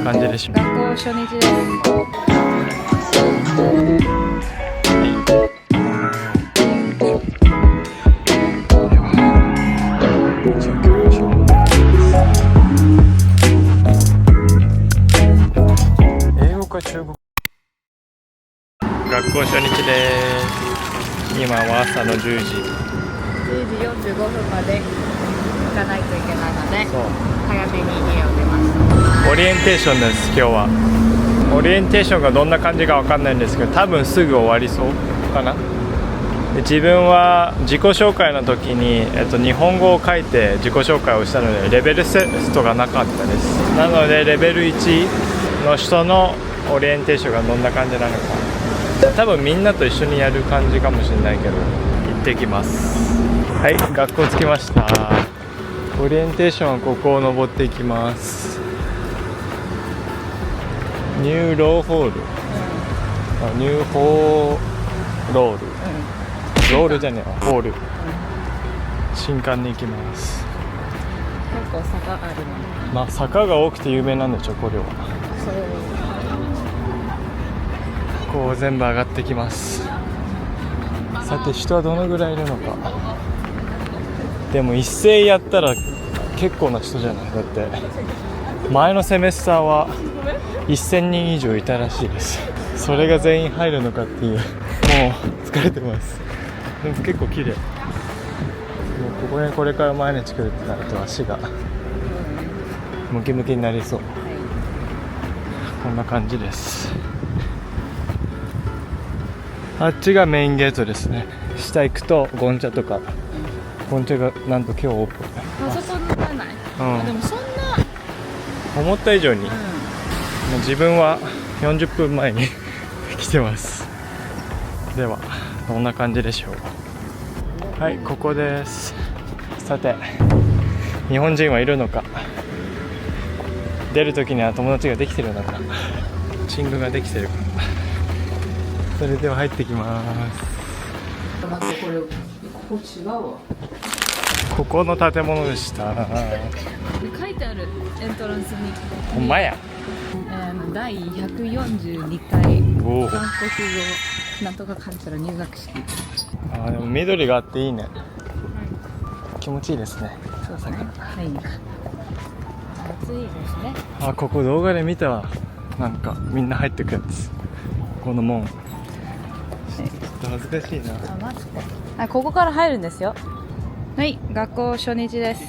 感じでしょ。学校初日です。英語か中国。学校初日です。今は朝の10時。10時45分まで行かないといけないので、早めに家を出ます。オリエンテーションです。今日はオリエンテーションがどんな感じかわかんないんですけど、多分すぐ終わりそうかな。で、自分は自己紹介の時に、日本語を書いて自己紹介をしたのでレベルテストがなかったです。なのでレベル1の人のオリエンテーションがどんな感じなのか、多分みんなと一緒にやる感じかもしれないけど、行ってきます。はい、学校着きました。オリエンテーションはここを登っていきます。ニューローホール、ニューホーロール、ロールじゃねえわ、ホール、新館に行きます。結構坂あるの。まあ坂が多くて有名なんでしょ、これは。こう全部上がってきます。さて人はどのぐらいいるのか。でも一斉やったら結構な人じゃない。だって前のセメスターは1000人以上いたらしいです。それが全員入るのかっていう、もう疲れてます。でも結構綺麗。もうここにこれから毎日来るってなると足がムキムキになりそう。こんな感じです。あっちがメインゲートですね。下行くとゴンチャとか、ゴンチャがなんと今日オープン。あそこ乗らない、でもそんな思った以上に、もう自分は40分前に来てます。ではどんな感じでしょう。はい、ここです。さて日本人はいるのか、出るときには友達ができてるのか、チングができてるか。それでは入ってきます。待って、ここ違うわ。ここの建物でした。書いてある、エントランスに。ほんまや。第142回韓国語なんとかかんちゃら入学式。あ、でも緑があっていいね。気持ちいいですね。そうですね。はい。暑いですね。あ、ここ動画で見たわ。なんかみんな入ってくやつ。この門。ちょっと恥ずかしいな。あ、マジで。あ、ここから入るんですよ。はい、学校初日です。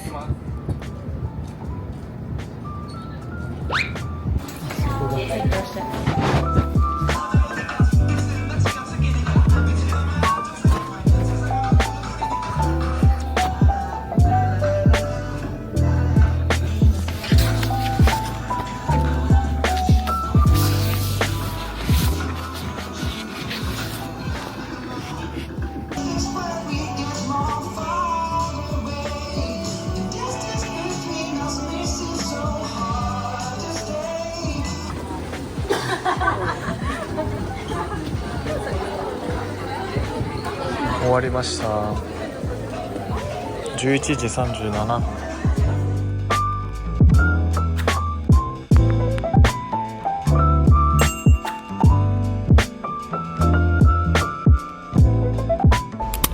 終わりました。11時37分。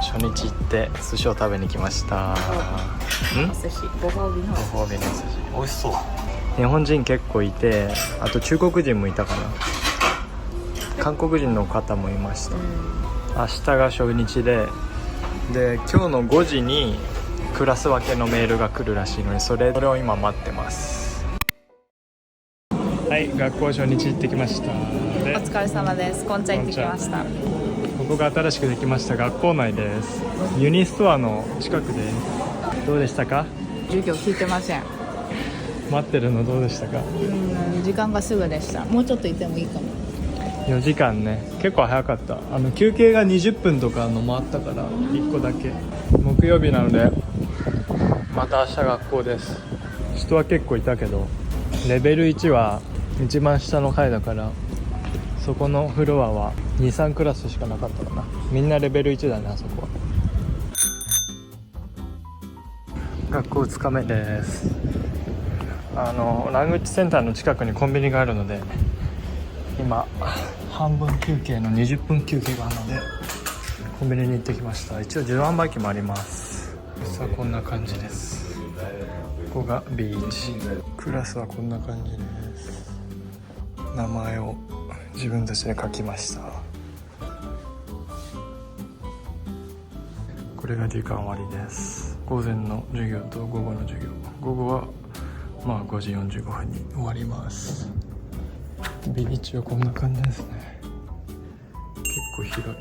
初日行って寿司を食べに来ました。お寿司、ご褒美のご褒美の寿司、美味しそう。日本人結構いて、あと中国人もいたかな。韓国人の方もいました。明日が初日で、今日の5時にクラス分けのメールが来るらしいので、それを今待ってます。はい、学校初日行ってきました。お疲れ様です。こんちゃん行ってきました。ここが新しくできました学校内です。ユニストアの近くです。どうでしたか？授業聞いてません。待ってるのどうでしたか？時間がすぐでした。もうちょっといてもいいかも。4時間ね、結構早かった。休憩が20分とかのもあったから1個だけ。木曜日なのでまた明日学校です。人は結構いたけど、レベル1は一番下の階だから、そこのフロアは 2,3 クラスしかなかったかな。みんなレベル1だね、あそこは。学校2日目です。ラングッチセンターの近くにコンビニがあるので、今半分休憩の20分休憩があるのでコンビニに行ってきました。一応自動販売機もあります。さあこんな感じです。ここがビーチ、クラスはこんな感じです。名前を自分たちで書きました。これが時間割です。午前の授業と午後の授業、午後は5時45分に終わります。ビーチはこんな感じですね。結構広い。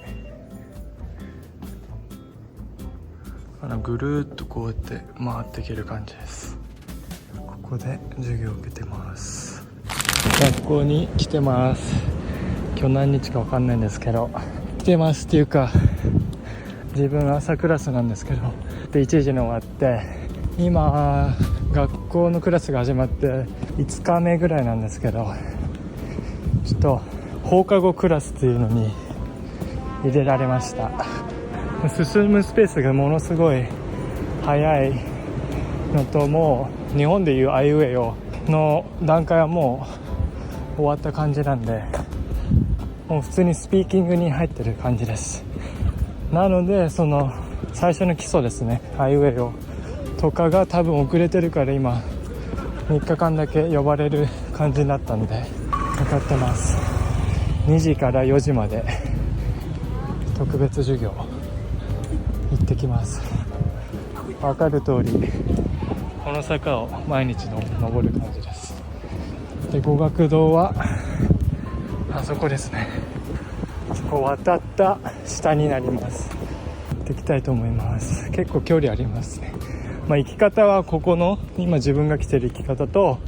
ぐるーっとこうやって回っていける感じです。ここで授業を受けてます。学校に来てます。今日何日か分かんないんですけど来てますっていうか、自分朝クラスなんですけどで1時に終わって、今学校のクラスが始まって5日目ぐらいなんですけど、ちょっと放課後クラスっていうのに入れられました。進むスペースがものすごい早いのと、もう日本でいうアイウェイをの段階はもう終わった感じなんで、もう普通にスピーキングに入ってる感じです。なのでその最初の基礎ですね、アイウェイをとかが多分遅れてるから今3日間だけ呼ばれる感じになったんでかかってます。2時から4時まで特別授業行ってきます。分かる通りこの坂を毎日登る感じです。で語学堂はあそこですね。そこを渡った下になります。行ってきたいと思います。結構距離ありますね。行き方はここの今自分が来てる行き方と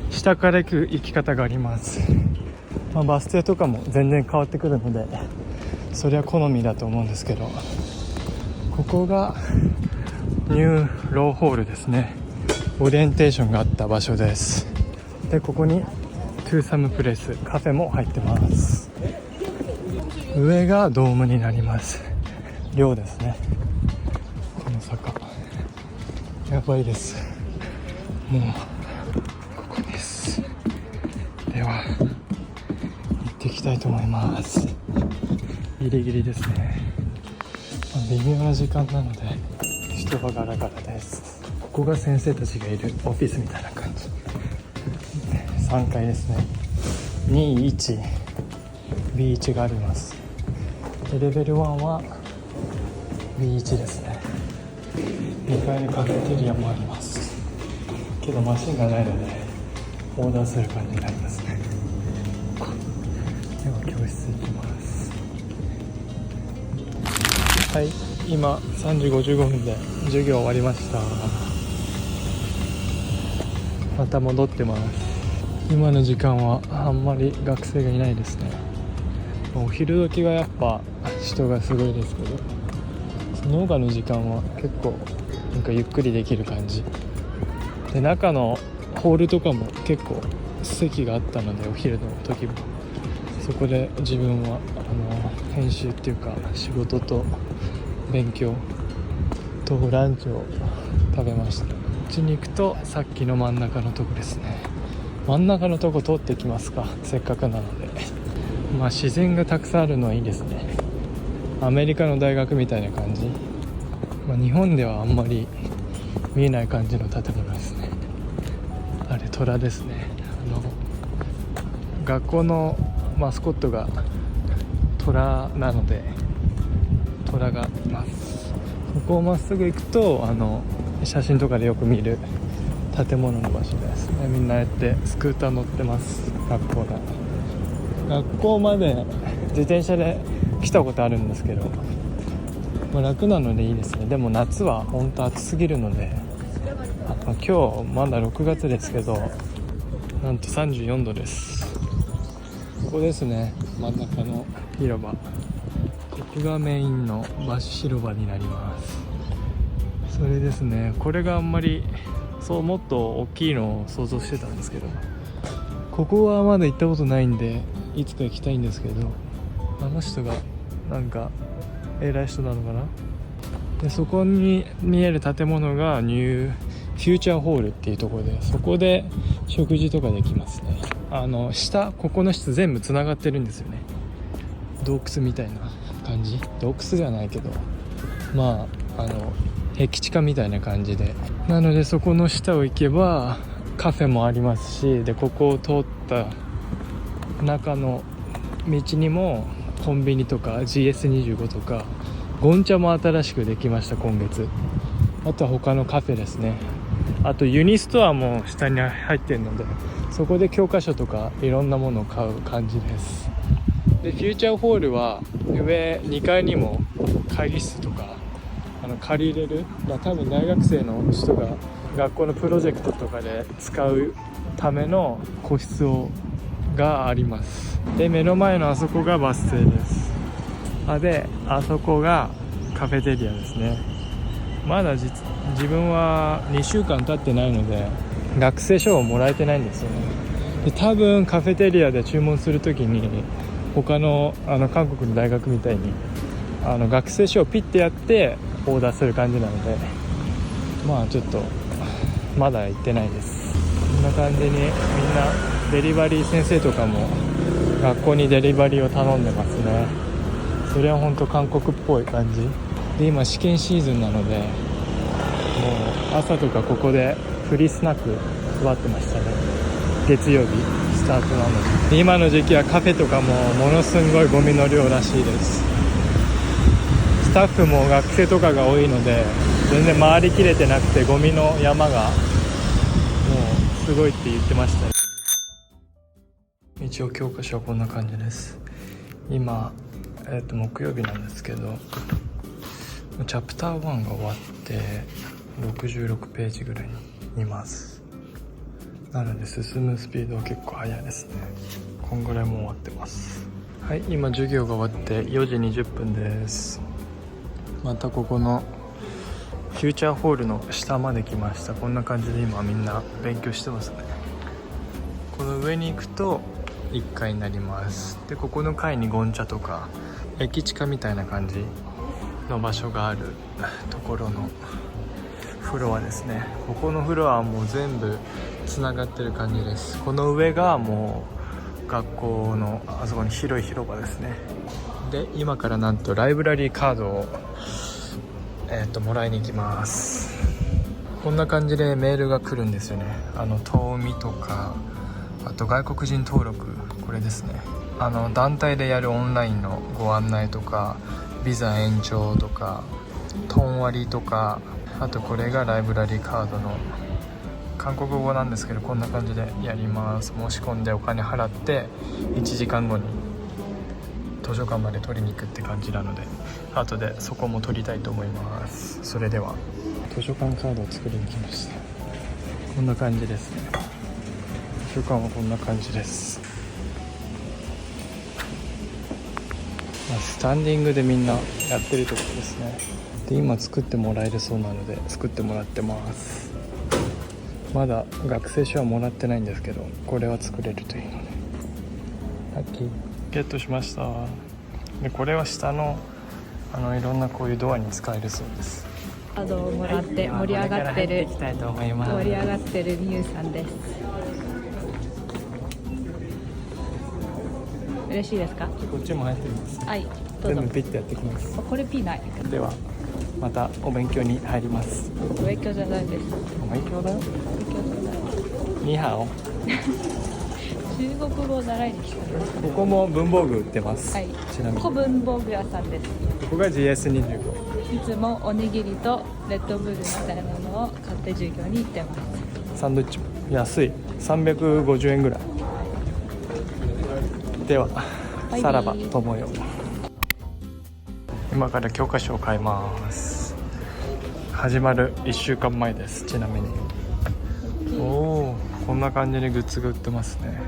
下から行く行き方があります。バス停とかも全然変わってくるのでそれは好みだと思うんですけど、ここがニューローホールですね。オリエンテーションがあった場所です。でここにトゥーサムプレスカフェも入ってます。上がドームになります。寮ですね。この坂やばいです。もうここです。では行ってきたいと思います。ギリギリですね。微妙な時間なので人がガラガラです。ここが先生たちがいるオフィスみたいな感じ。3階ですね。21 B1 があります。でレベル1は B1 ですね。2階にカフェテリアもありますけどマシンがないのでオーダーする感じになりますね。では教室行きます。はい、今3時55分で授業終わりました。また戻ってます。今の時間はあんまり学生がいないですね。お昼時はやっぱ人がすごいですけど、その他の時間は結構なんかゆっくりできる感じで、中のホールとかも結構席があったのでお昼の時もそこで自分は編集っていうか仕事と勉強とランチを食べました。こっちに行くとさっきの真ん中のとこですね。真ん中のとこ通ってきますか、せっかくなので。自然がたくさんあるのはいいですね。アメリカの大学みたいな感じ。日本ではあんまり見えない感じの建物ですね。あれ虎ですね。学校のマスコットが虎なので虎がいます。ここをまっすぐ行くと写真とかでよく見る建物の場所ですね。みんなやってスクーター乗ってます。学校まで自転車で来たことあるんですけど、楽なのでいいですね。でも夏は本当暑すぎるので、今日まだ6月ですけどなんと34度です。ここですね、真ん中の広場。ここがメインの広場になります。それですね、これがあんまりもっと大きいのを想像してたんですけど、ここはまだ行ったことないんでいつか行きたいんですけど、あの人がなんか偉い人なのかな。でそこに見える建物がニューフューチャーホールっていうところで、そこで食事とかできますね。ここの室全部つながってるんですよね。洞窟みたいな感じ、洞窟ではないけど、まあ駅地下みたいな感じで、なのでそこの下を行けばカフェもありますし、でここを通った中の道にもコンビニとか GS25 とか、ゴンチャも新しくできました今月。あとは他のカフェですね。あとユニストアも下に入ってるので、そこで教科書とかいろんなものを買う感じです。でフューチャーホールは上2階にも会議室とか借りれる、多分大学生の人が学校のプロジェクトとかで使うための個室があります。で目の前のあそこがバス停です。であそこがカフェテリアですね。まだ自分は2週間経ってないので学生証をもらえてないんですよね。で多分カフェテリアで注文するときに他の韓国の大学みたいに学生証をピッてやってオーダーする感じなので、まあちょっとまだ行ってないです。こんな感じにみんなデリバリー、先生とかも学校にデリバリーを頼んでますね。それは本当韓国っぽい感じで、今試験シーズンなのでもう朝とかここでフリースナック配ってましたね。月曜日スタートなので、今の時期はカフェとかもものすごいゴミの量らしいです。スタッフも学生とかが多いので全然回りきれてなくて、ゴミの山がもうすごいって言ってました。一応教科書はこんな感じです。今、木曜日なんですけど、チャプター1が終わって66ページぐらいにいます。なので進むスピードは結構速いですね。こんぐらいもう終わってます。はい、今授業が終わって4時20分です。またここのフューチャーホールの下まで来ました。こんな感じで今みんな勉強してますね。この上に行くと1階になります。でここの階にゴンチャとか駅地下みたいな感じの場所があるところのフロアですね。ここのフロアはもう全部つながってる感じです。この上がもう学校のあそこに広い広場ですね。で今からなんとライブラリーカードをもらいに行きます。こんな感じでメールが来るんですよね。遠見とか、あと外国人登録、これですね。団体でやるオンラインのご案内とか、ビザ延長とか、トン割りとか、あとこれがライブラリーカードの韓国語なんですけど、こんな感じでやります。申し込んでお金払って1時間後に図書館まで取りに行くって感じなので、後でそこも取りたいと思います。それでは図書館カードを作りに来ました。こんな感じですね。図書館はこんな感じです。スタンディングでみんなやってるところですね。で今作ってもらえるそうなので作ってもらってます。まだ学生証はもらってないんですけど、これは作れるというのでラッキーゲットしました。でこれは下のいろんなこういうドアに使えるそうです。カードをもらって盛り上がってるミュウさんです。嬉しいですか？こっちも入ってます。はい、どうぞ。全部ピッてやってきます。これ P ない。ではまたお勉強に入ります。お勉強じゃないです。お勉強だよ。勉強じゃない。ニーハオ。中国語を習いに来た。ここも文房具売ってます。はい。ちなみにここ文房具屋さんです。ここが GS25。いつもおにぎりとレッドブルみたいなのを買って授業に行ってます。サンドイッチも安い。350円ぐらい。ではバイビーさらば友よ。今から教科書を買います。始まる1週間前です。ちなみにおお、こんな感じにグッズが売ってますね。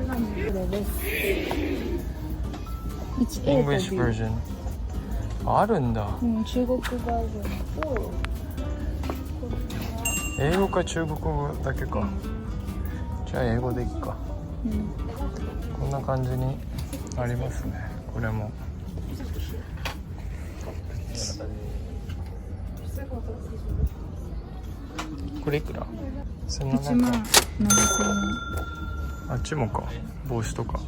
English version あるんだ。中国バージョンと英語か中国語だけか。じゃあ英語でいいか。こんな感じにありますね。これもこれいくら1万7000円。あっちもか帽子とか